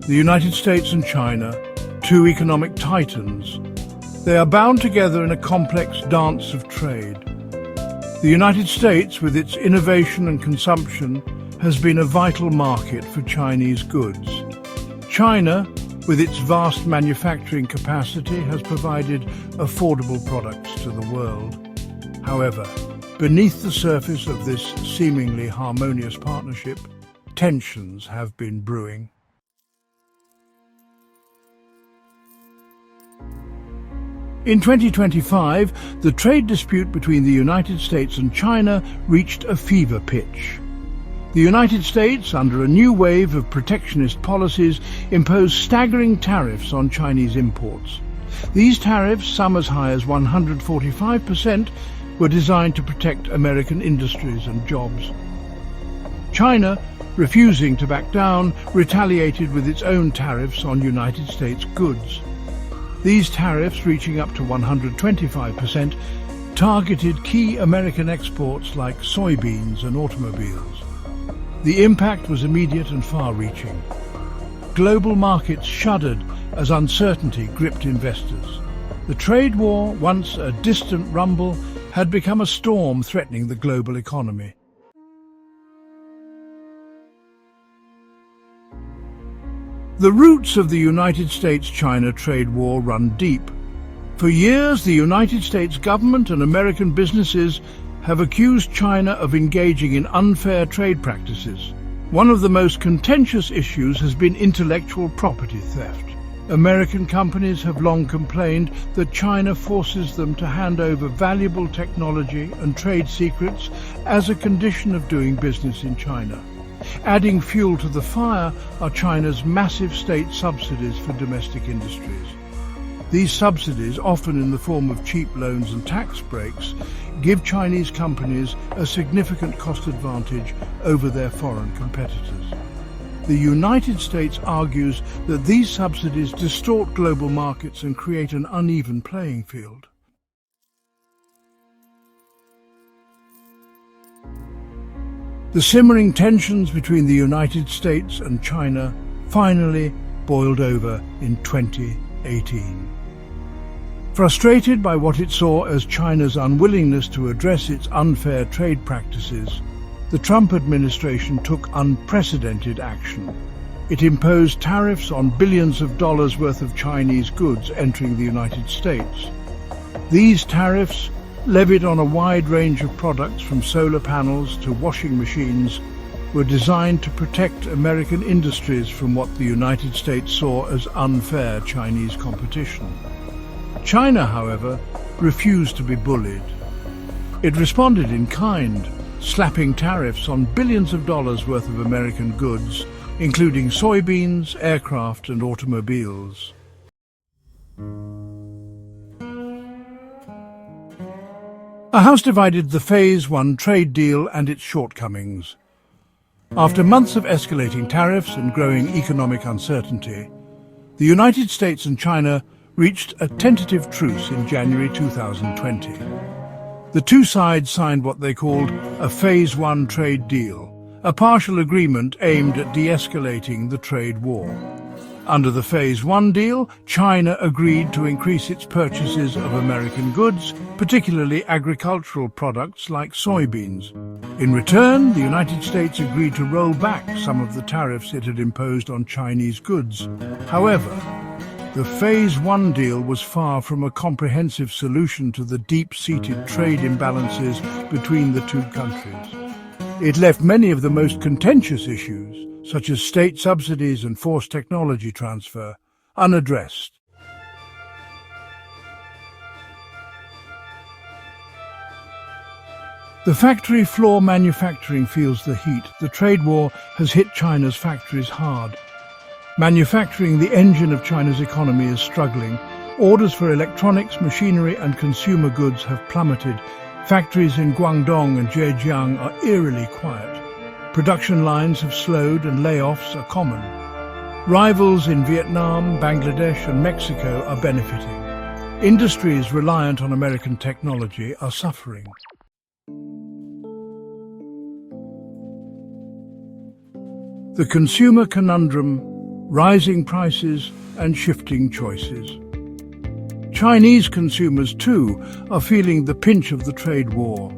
The United States and China, two economic titans, they are bound together in a complex dance of trade. The United States, with its innovation and consumption, has been a vital market for Chinese goods. China, with its vast manufacturing capacity, has provided affordable products to the world. However, beneath the surface of this seemingly harmonious partnership, tensions have been brewing. In 2025, the trade dispute between the United States and China reached a fever pitch. The United States, under a new wave of protectionist policies, imposed staggering tariffs on Chinese imports. These tariffs, some as high as 145%, were designed to protect American industries and jobs. China, refusing to back down, retaliated with its own tariffs on United States goods. These tariffs, reaching up to 125%, targeted key American exports like soybeans and automobiles. The impact was immediate and far-reaching. Global markets shuddered as uncertainty gripped investors. The trade war, once a distant rumble, had become a storm threatening the global economy. The roots of the United States-China trade war run deep. For years, the United States government and American businesses have accused China of engaging in unfair trade practices. One of the most contentious issues has been intellectual property theft. American companies have long complained that China forces them to hand over valuable technology and trade secrets as a condition of doing business in China. Adding fuel to the fire are China's massive state subsidies for domestic industries. These subsidies, often in the form of cheap loans and tax breaks, give Chinese companies a significant cost advantage over their foreign competitors. The United States argues that these subsidies distort global markets and create an uneven playing field. The simmering tensions between the United States and China finally boiled over in 2018. Frustrated by what it saw as China's unwillingness to address its unfair trade practices, the Trump administration took unprecedented action. It imposed tariffs on billions of dollars worth of Chinese goods entering the United States. These tariffs, levied on a wide range of products from solar panels to washing machines, were designed to protect American industries from what the United States saw as unfair Chinese competition. China, however, refused to be bullied. It responded in kind, slapping tariffs on billions of dollars worth of American goods, including soybeans, aircraft and automobiles. A house divided the Phase 1 trade deal and its shortcomings. After months of escalating tariffs and growing economic uncertainty, the United States and China reached a tentative truce in January 2020. The two sides signed what they called a Phase 1 trade deal, a partial agreement aimed at de-escalating the trade war. Under the Phase 1 deal, China agreed to increase its purchases of American goods, particularly agricultural products like soybeans. In return, the United States agreed to roll back some of the tariffs it had imposed on Chinese goods. However, the Phase 1 deal was far from a comprehensive solution to the deep-seated trade imbalances between the two countries. It left many of the most contentious issues, such as state subsidies and forced technology transfer, unaddressed. The factory floor manufacturing feels the heat. The trade war has hit China's factories hard. Manufacturing, the engine of China's economy, is struggling. Orders for electronics, machinery and consumer goods have plummeted. Factories in Guangdong and Zhejiang are eerily quiet. Production lines have slowed and layoffs are common. Rivals in Vietnam, Bangladesh and Mexico are benefiting. Industries reliant on American technology are suffering. The consumer conundrum rising prices and shifting choices. Chinese consumers, too, are feeling the pinch of the trade war.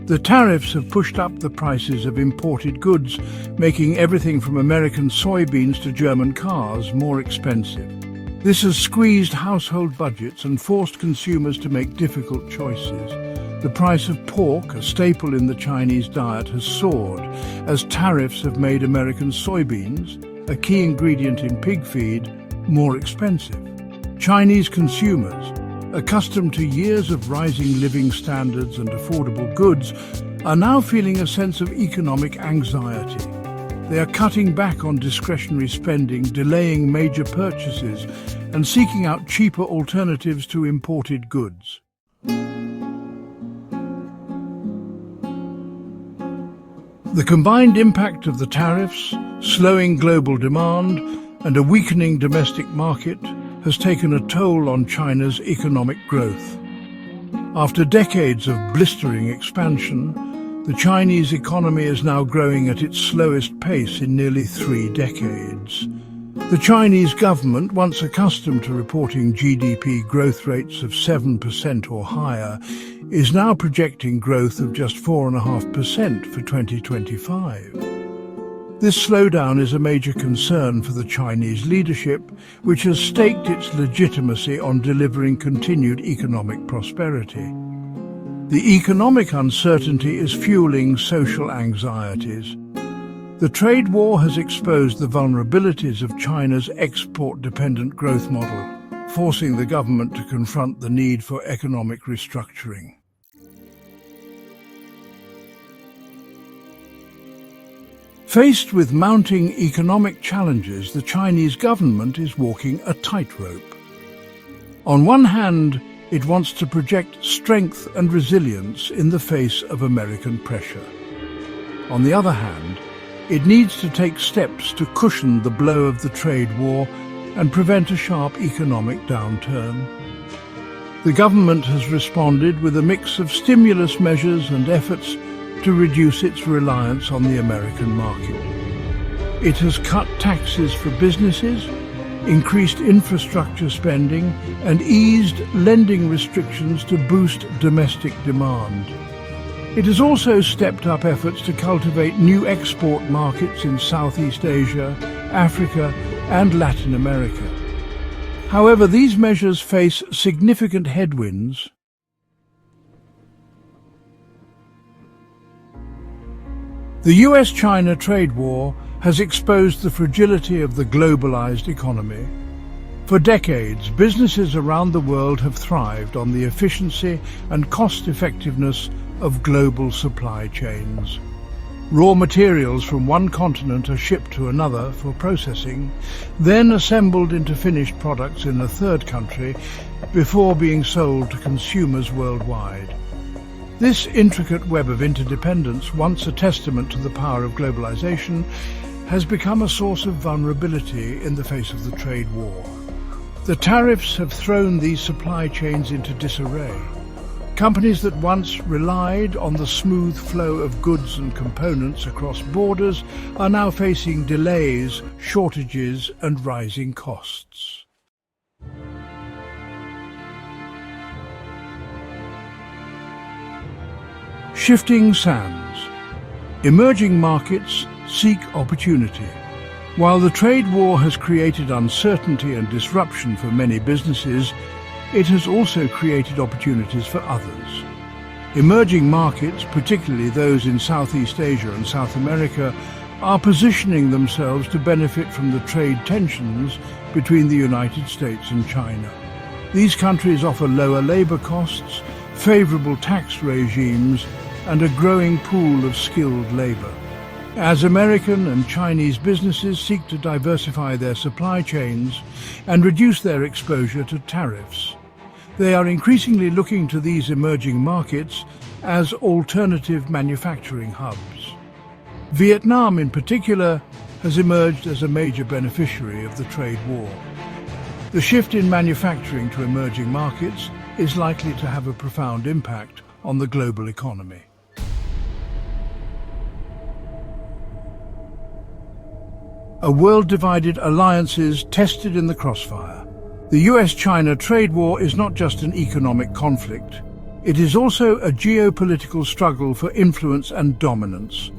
The tariffs have pushed up the prices of imported goods, making everything from American soybeans to German cars more expensive. This has squeezed household budgets and forced consumers to make difficult choices. The price of pork, a staple in the Chinese diet, has soared as tariffs have made American soybeans, a key ingredient in pig feed, more expensive. Chinese consumers, accustomed to years of rising living standards and affordable goods, are now feeling a sense of economic anxiety. They are cutting back on discretionary spending, delaying major purchases, and seeking out cheaper alternatives to imported goods. The combined impact of the tariffs, slowing global demand, and a weakening domestic market has taken a toll on China's economic growth. After decades of blistering expansion, the Chinese economy is now growing at its slowest pace in nearly 3 decades. The Chinese government, once accustomed to reporting GDP growth rates of 7% or higher, is now projecting growth of just 4.5% for 2025. This slowdown is a major concern for the Chinese leadership, which has staked its legitimacy on delivering continued economic prosperity. The economic uncertainty is fueling social anxieties. The trade war has exposed the vulnerabilities of China's export-dependent growth model, forcing the government to confront the need for economic restructuring. Faced with mounting economic challenges, the Chinese government is walking a tightrope. On one hand, it wants to project strength and resilience in the face of American pressure. On the other hand, it needs to take steps to cushion the blow of the trade war and prevent a sharp economic downturn. The government has responded with a mix of stimulus measures and efforts to reduce its reliance on the American market. It has cut taxes for businesses, increased infrastructure spending, and eased lending restrictions to boost domestic demand. It has also stepped up efforts to cultivate new export markets in Southeast Asia, Africa, and Latin America. However, these measures face significant headwinds. The US-China trade war has exposed the fragility of the globalized economy. For decades, businesses around the world have thrived on the efficiency and cost-effectiveness of global supply chains. Raw materials from one continent are shipped to another for processing, then assembled into finished products in a third country before being sold to consumers worldwide. This intricate web of interdependence, once a testament to the power of globalization, has become a source of vulnerability in the face of the trade war. The tariffs have thrown these supply chains into disarray. Companies that once relied on the smooth flow of goods and components across borders are now facing delays, shortages, and rising costs. Shifting sands. Emerging markets seek opportunity. While the trade war has created uncertainty and disruption for many businesses, it has also created opportunities for others. Emerging markets, particularly those in Southeast Asia and South America, are positioning themselves to benefit from the trade tensions between the United States and China. These countries offer lower labor costs, favorable tax regimes, and a growing pool of skilled labor. As American and Chinese businesses seek to diversify their supply chains and reduce their exposure to tariffs, they are increasingly looking to these emerging markets as alternative manufacturing hubs. Vietnam, in particular, has emerged as a major beneficiary of the trade war. The shift in manufacturing to emerging markets is likely to have a profound impact on the global economy. A world-divided alliances tested in the crossfire. The US-China trade war is not just an economic conflict. It is also a geopolitical struggle for influence and dominance.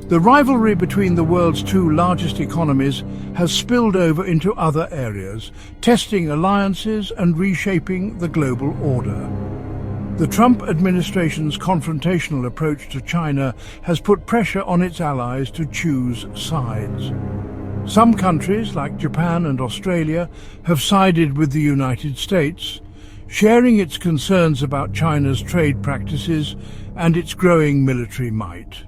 The rivalry between the world's two largest economies has spilled over into other areas, testing alliances and reshaping the global order. The Trump administration's confrontational approach to China has put pressure on its allies to choose sides. Some countries, like Japan and Australia, have sided with the United States, sharing its concerns about China's trade practices and its growing military might.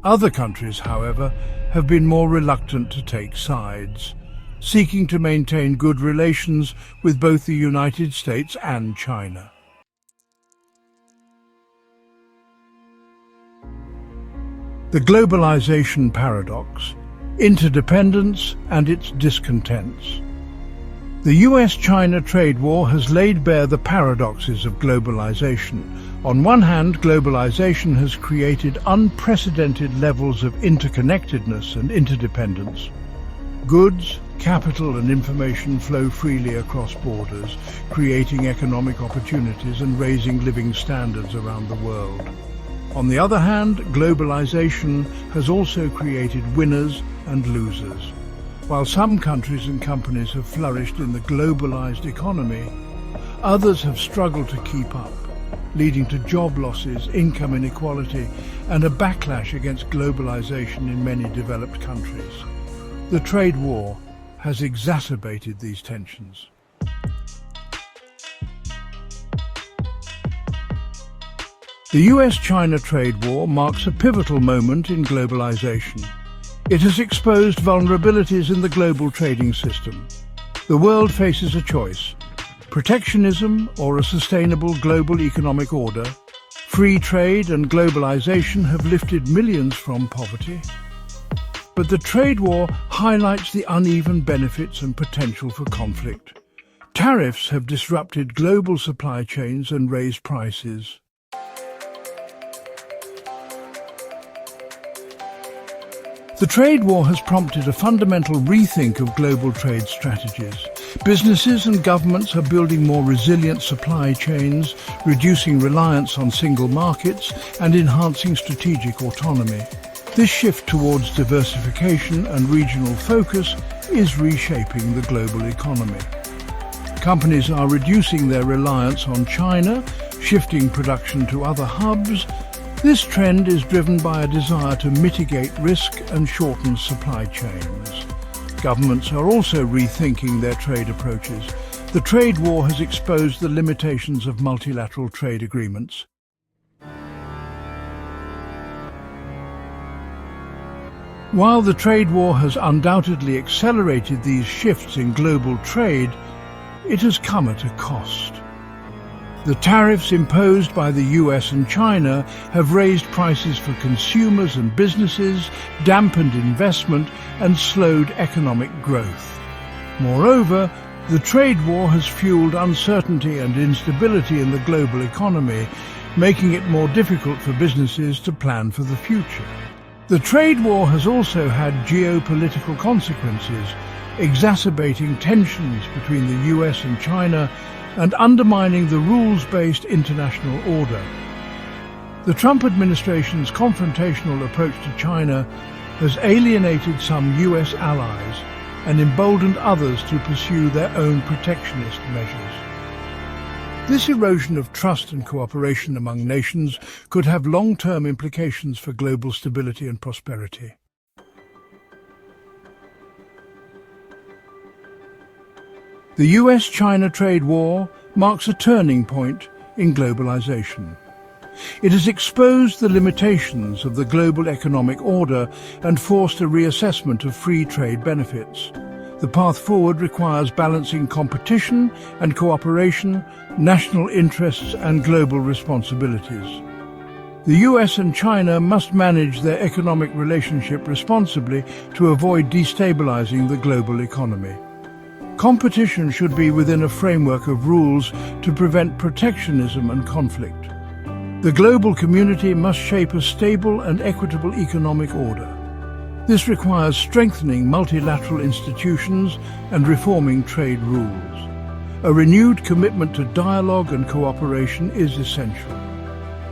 Other countries, however, have been more reluctant to take sides, seeking to maintain good relations with both the United States and China. The globalization paradox, interdependence and its discontents. The US-China trade war has laid bare the paradoxes of globalization. On one hand, globalization has created unprecedented levels of interconnectedness and interdependence. Goods, capital and information flow freely across borders, creating economic opportunities and raising living standards around the world. On the other hand, globalization has also created winners and losers. While some countries and companies have flourished in the globalized economy, others have struggled to keep up, leading to job losses, income inequality, and a backlash against globalization in many developed countries. The trade war has exacerbated these tensions. The US-China trade war marks a pivotal moment in globalization. It has exposed vulnerabilities in the global trading system. The world faces a choice: protectionism or a sustainable global economic order. Free trade and globalization have lifted millions from poverty. But the trade war highlights the uneven benefits and potential for conflict. Tariffs have disrupted global supply chains and raised prices. The trade war has prompted a fundamental rethink of global trade strategies. Businesses and governments are building more resilient supply chains, reducing reliance on single markets, and enhancing strategic autonomy. This shift towards diversification and regional focus is reshaping the global economy. Companies are reducing their reliance on China, shifting production to other hubs. This trend is driven by a desire to mitigate risk and shorten supply chains. Governments are also rethinking their trade approaches. The trade war has exposed the limitations of multilateral trade agreements. While the trade war has undoubtedly accelerated these shifts in global trade, it has come at a cost. The tariffs imposed by the US and China have raised prices for consumers and businesses, dampened investment, and slowed economic growth. Moreover, the trade war has fueled uncertainty and instability in the global economy, making it more difficult for businesses to plan for the future. The trade war has also had geopolitical consequences, exacerbating tensions between the US and China and undermining the rules-based international order. The Trump administration's confrontational approach to China has alienated some US allies and emboldened others to pursue their own protectionist measures. This erosion of trust and cooperation among nations could have long-term implications for global stability and prosperity. The US-China trade war marks a turning point in globalization. It has exposed the limitations of the global economic order and forced a reassessment of free trade benefits. The path forward requires balancing competition and cooperation, national interests and global responsibilities. The US and China must manage their economic relationship responsibly to avoid destabilizing the global economy. Competition should be within a framework of rules to prevent protectionism and conflict. The global community must shape a stable and equitable economic order. This requires strengthening multilateral institutions and reforming trade rules. A renewed commitment to dialogue and cooperation is essential.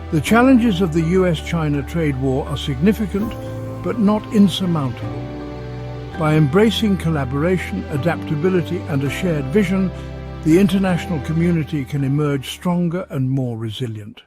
The challenges of the US-China trade war are significant, but not insurmountable. By embracing collaboration, adaptability, and a shared vision, the international community can emerge stronger and more resilient.